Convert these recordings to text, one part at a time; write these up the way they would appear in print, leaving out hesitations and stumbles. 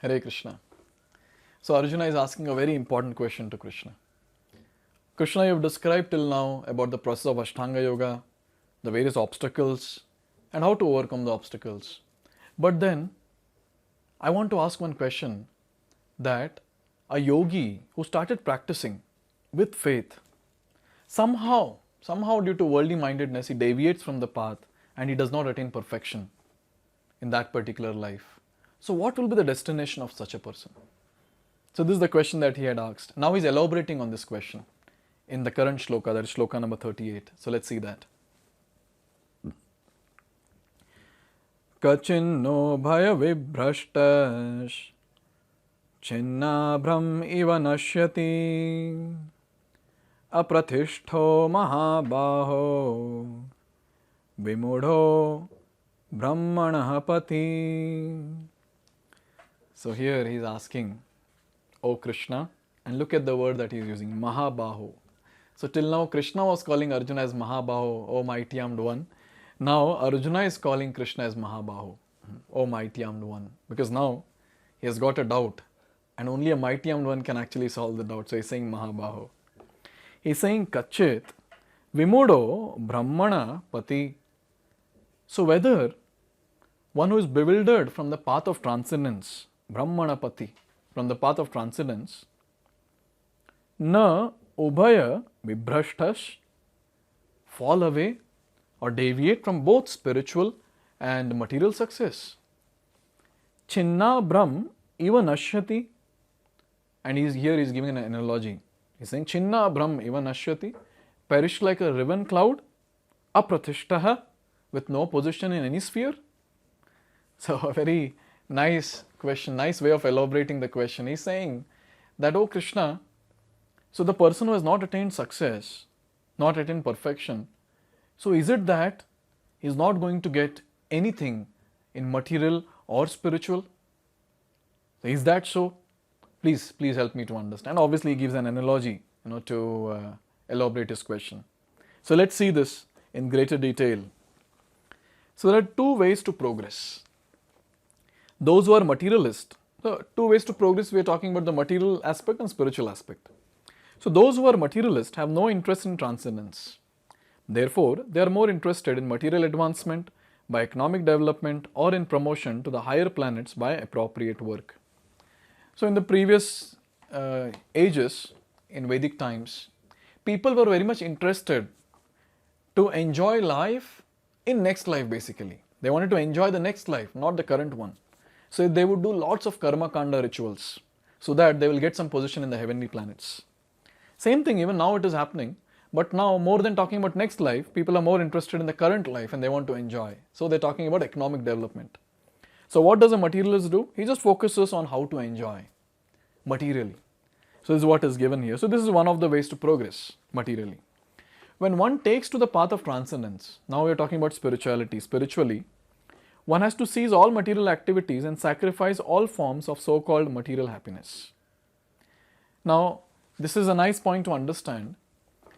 Hare Krishna. So Arjuna is asking a very important question to Krishna. Krishna, you have described till now about the process of Ashtanga Yoga, the various obstacles, and how to overcome the obstacles. But then, I want to ask one question, that a yogi who started practicing with faith, somehow due to worldly mindedness, he deviates from the path and he does not attain perfection in that particular life. So what will be the destination of such a person? So this is the question that he had asked. Now he's elaborating on this question in the current shloka, that is shloka number 38. So let's see that. Kachinno bhaya vibhrashtash chinnabhram iva nashyati aprathishtho mahabaho vimudho brahmanah pati. So here he is asking, O Krishna, and look at the word that he is using, Mahabaho. So till now Krishna was calling Arjuna as Mahabaho, O mighty armed one. Now Arjuna is calling Krishna as Mahabaho, O mighty armed one. Because now he has got a doubt and only a mighty armed one can actually solve the doubt. So he is saying Mahabaho. He is saying Kachit Vimudo Brahmana Pati. So whether one who is bewildered from the path of transcendence, Brahmana Pati, from the path of transcendence, na ubhaya vibhrashtash, fall away or deviate from both spiritual and material success. Chinna brahm eva nashyati, and here he is giving an analogy. He is saying Chinna brahm eva nashyati, perish like a riven cloud, apratishtaha, with no position in any sphere. So a very nice question, nice way of elaborating the question. He is saying that, O Krishna, so the person who has not attained success, not attained perfection, so is it that he is not going to get anything in material or spiritual? Is that so? Please help me to understand. Obviously he gives an analogy, to elaborate his question. So let's see this in greater detail. So there are two ways to progress. Those who are materialist, the two ways to progress, we are talking about the material aspect and spiritual aspect. So those who are materialist have no interest in transcendence. Therefore, they are more interested in material advancement by economic development or in promotion to the higher planets by appropriate work. So in the previous ages, in Vedic times, people were very much interested to enjoy life in next life basically. They wanted to enjoy the next life, not the current one. So they would do lots of karma kanda rituals so that they will get some position in the heavenly planets. Same thing, even now it is happening, but now more than talking about next life, people are more interested in the current life and they want to enjoy. So they're talking about economic development. So what does a materialist do? He just focuses on how to enjoy materially. So this is what is given here. So this is one of the ways to progress materially. When one takes to the path of transcendence, now we are talking about spirituality. Spiritually, one has to cease all material activities and sacrifice all forms of so-called material happiness. Now, this is a nice point to understand.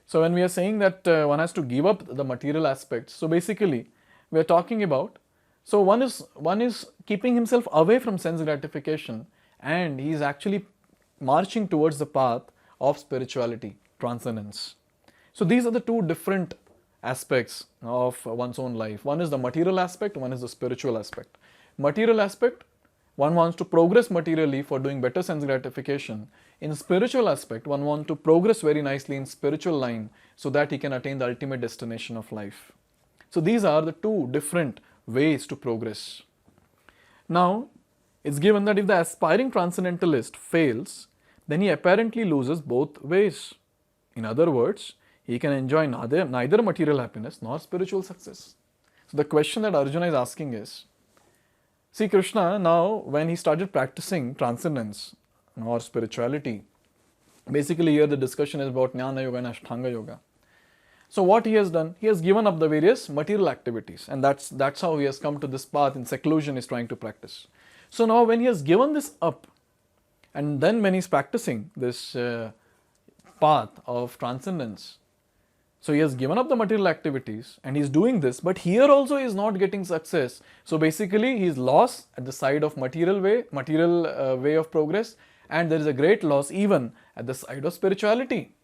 So when we are saying that one has to give up the material aspects, so basically we are talking about, so one is keeping himself away from sense gratification and he is actually marching towards the path of spirituality, transcendence. So these are the two different aspects of one's own life. One is the material aspect, one is the spiritual aspect. Material aspect, one wants to progress materially for doing better sense gratification. In spiritual aspect, one wants to progress very nicely in spiritual line so that he can attain the ultimate destination of life. So these are the two different ways to progress. Now, it's given that if the aspiring transcendentalist fails, then he apparently loses both ways. In other words, he can enjoy neither material happiness nor spiritual success. So the question that Arjuna is asking is, see Krishna, now when he started practicing transcendence or spirituality, basically here the discussion is about Jnana Yoga and Ashtanga Yoga. So what he has done, he has given up the various material activities and that's how he has come to this path in seclusion, is trying to practice. So now when he has given this up and then when he is practicing this path of transcendence, So he has given up the material activities and he's doing this, but here also he is not getting success. So basically he is lost at the side of material way of progress, and there is a great loss even at the side of spirituality.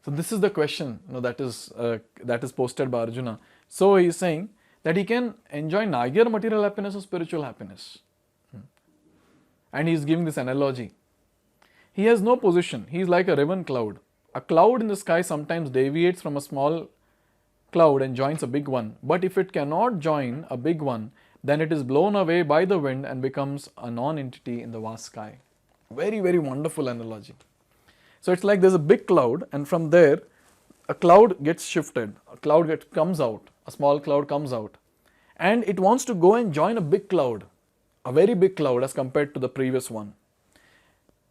So this is the question that is posted by Arjuna. So he is saying that he can enjoy neither material happiness or spiritual happiness. And he is giving this analogy. He has no position. He is like a riven cloud. A cloud in the sky sometimes deviates from a small cloud and joins a big one. But if it cannot join a big one, then it is blown away by the wind and becomes a non-entity in the vast sky. Very, very wonderful analogy. So it's like there's a big cloud, and from there a cloud gets shifted. A cloud comes out. A small cloud comes out. And it wants to go and join a big cloud. A very big cloud as compared to the previous one.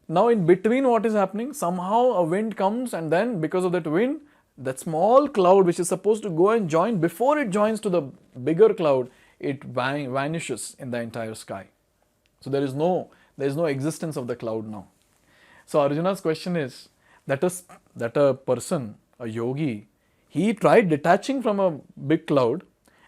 Now in between what is happening? Somehow a wind comes, and then because of that wind, that small cloud which is supposed to go and join, before it joins to the bigger cloud, it vanishes in the entire sky. So there is no existence of the cloud now. So Arjuna's question is that a person, a yogi, he tried detaching from a big cloud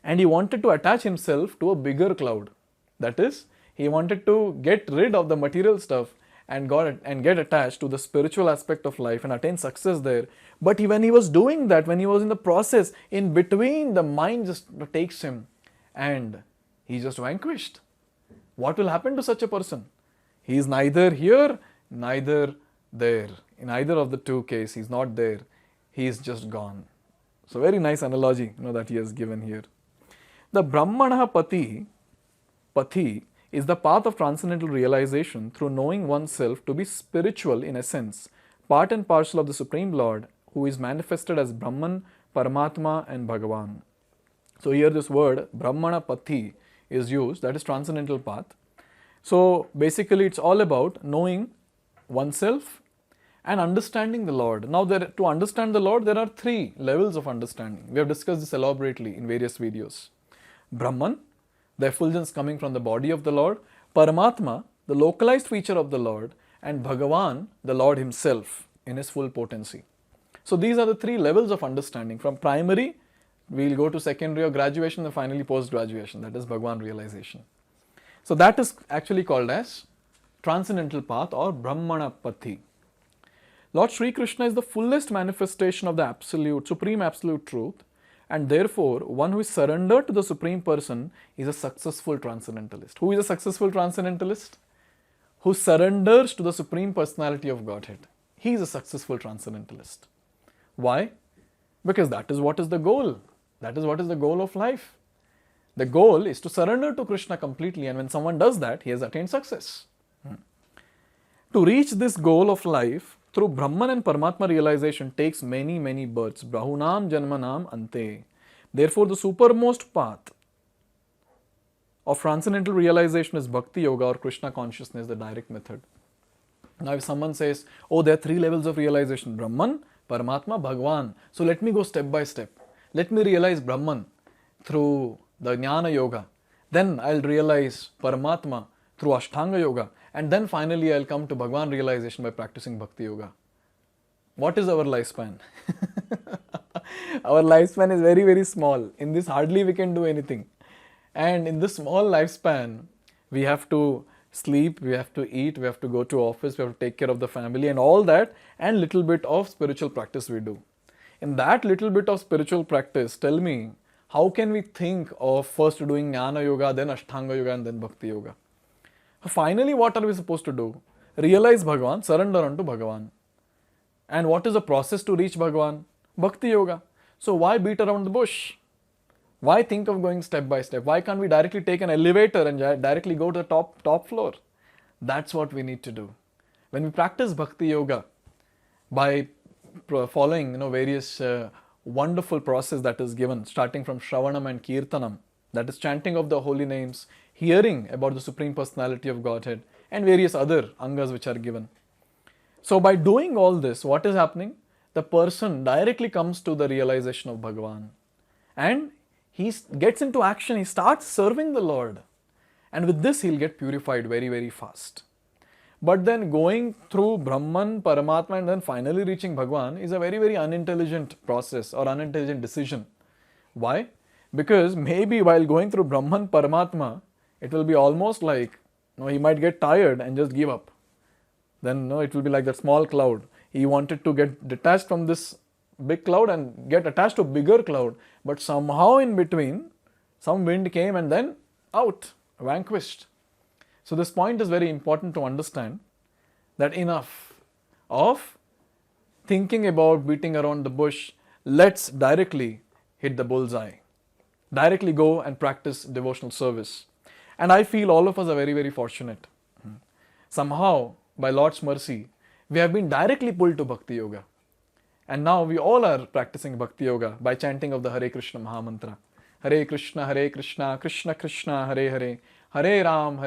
and he wanted to attach himself to a bigger cloud. That is, he wanted to get rid of the material stuff and get attached to the spiritual aspect of life and attain success there. But when he was doing that, when he was in the process, in between, the mind just takes him and he just vanquished. What will happen to such a person? He is neither here, neither there. In either of the two cases, he is not there. He is just gone. So very nice analogy that he has given here. The Brahmana Pati is the path of transcendental realization through knowing oneself to be spiritual in essence, part and parcel of the Supreme Lord, who is manifested as Brahman, Paramatma and Bhagavan. So here this word Brahmana Pati is used, that is transcendental path. So basically it's all about knowing oneself and understanding the Lord. Now to understand the Lord, there are 3 levels of understanding. We have discussed this elaborately in various videos. Brahman, the effulgence coming from the body of the Lord, Paramatma, the localized feature of the Lord, and Bhagavan, the Lord himself in his full potency. So these are the 3 levels of understanding. From primary, we will go to secondary or graduation, and finally post-graduation, that is Bhagavan realization. So that is actually called as transcendental path or Brahmana Pati. Lord Sri Krishna is the fullest manifestation of the absolute, supreme absolute truth, and therefore one who is surrendered to the Supreme Person is a successful transcendentalist. Who is a successful transcendentalist? Who surrenders to the Supreme Personality of Godhead. He is a successful transcendentalist. Why? Because that is what is the goal. That is what is the goal of life. The goal is to surrender to Krishna completely, and when someone does that, he has attained success. To reach this goal of life through Brahman and Paramatma realization takes many, many births. Brahunam Janmanam Ante. Therefore, the supermost path of transcendental realization is Bhakti Yoga or Krishna consciousness, the direct method. Now, if someone says, oh, there are 3 levels of realization, Brahman, Paramatma, Bhagavan. So let me go step by step. Let me realize Brahman through the Jnana Yoga. Then I'll realize Paramatma through Ashtanga Yoga. And then finally I'll come to Bhagavan realization by practicing Bhakti Yoga. What is our lifespan? Our lifespan is very, very small. In this hardly we can do anything. And in this small lifespan, we have to sleep, we have to eat, we have to go to office, we have to take care of the family and all that, and little bit of spiritual practice we do. In that little bit of spiritual practice, tell me, how can we think of first doing Jnana Yoga, then Ashtanga Yoga and then Bhakti Yoga? Finally, what are we supposed to do? Realize Bhagavan, surrender unto Bhagavan. And what is the process to reach Bhagavan? Bhakti Yoga. So why beat around the bush? Why think of going step by step? Why can't we directly take an elevator and directly go to the top floor? That's what we need to do. When we practice Bhakti Yoga by following various wonderful process that is given, starting from Shravanam and Kirtanam, that is chanting of the holy names, hearing about the Supreme Personality of Godhead, and various other angas which are given. So by doing all this, what is happening? The person directly comes to the realization of Bhagavan. And he gets into action, he starts serving the Lord. And with this, he'll get purified very, very fast. But then going through Brahman, Paramatma, and then finally reaching Bhagwan is a very, very unintelligent process or unintelligent decision. Why? Because maybe while going through Brahman, Paramatma, it will be almost like he might get tired and just give up. Then it will be like that small cloud. He wanted to get detached from this big cloud and get attached to a bigger cloud, but somehow in between, some wind came and then out, vanquished. So this point is very important to understand, that enough of thinking about beating around the bush. Let's directly hit the bullseye. Directly go and practice devotional service. And I feel all of us are very, very fortunate. Somehow, by Lord's mercy, we have been directly pulled to Bhakti Yoga. And now we all are practicing Bhakti Yoga by chanting of the Hare Krishna Mahamantra. Hare Krishna, Krishna Krishna, Hare Hare, Hare Ram,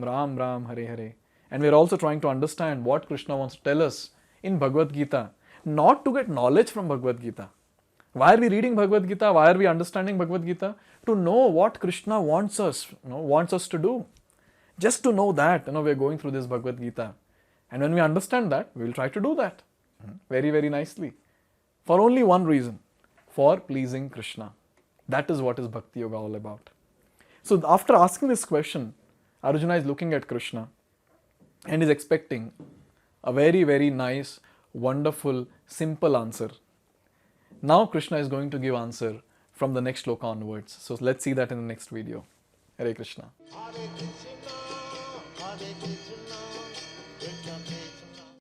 Ram Ram, Hare Hare. And we are also trying to understand what Krishna wants to tell us in Bhagavad Gita, not to get knowledge from Bhagavad Gita. Why are we reading Bhagavad Gita? Why are we understanding Bhagavad Gita? To know what Krishna wants us, wants us to do. Just to know that, we are going through this Bhagavad Gita. And when we understand that, we will try to do that very, very nicely. For only one reason, for pleasing Krishna. That is what is Bhakti Yoga all about. So after asking this question, Arjuna is looking at Krishna and is expecting a very, very nice, wonderful, simple answer. Now Krishna is going to give answer from the next shloka onwards. So let's see that in the next video. Hare Krishna. Hare Krishna, Krishna Krishna.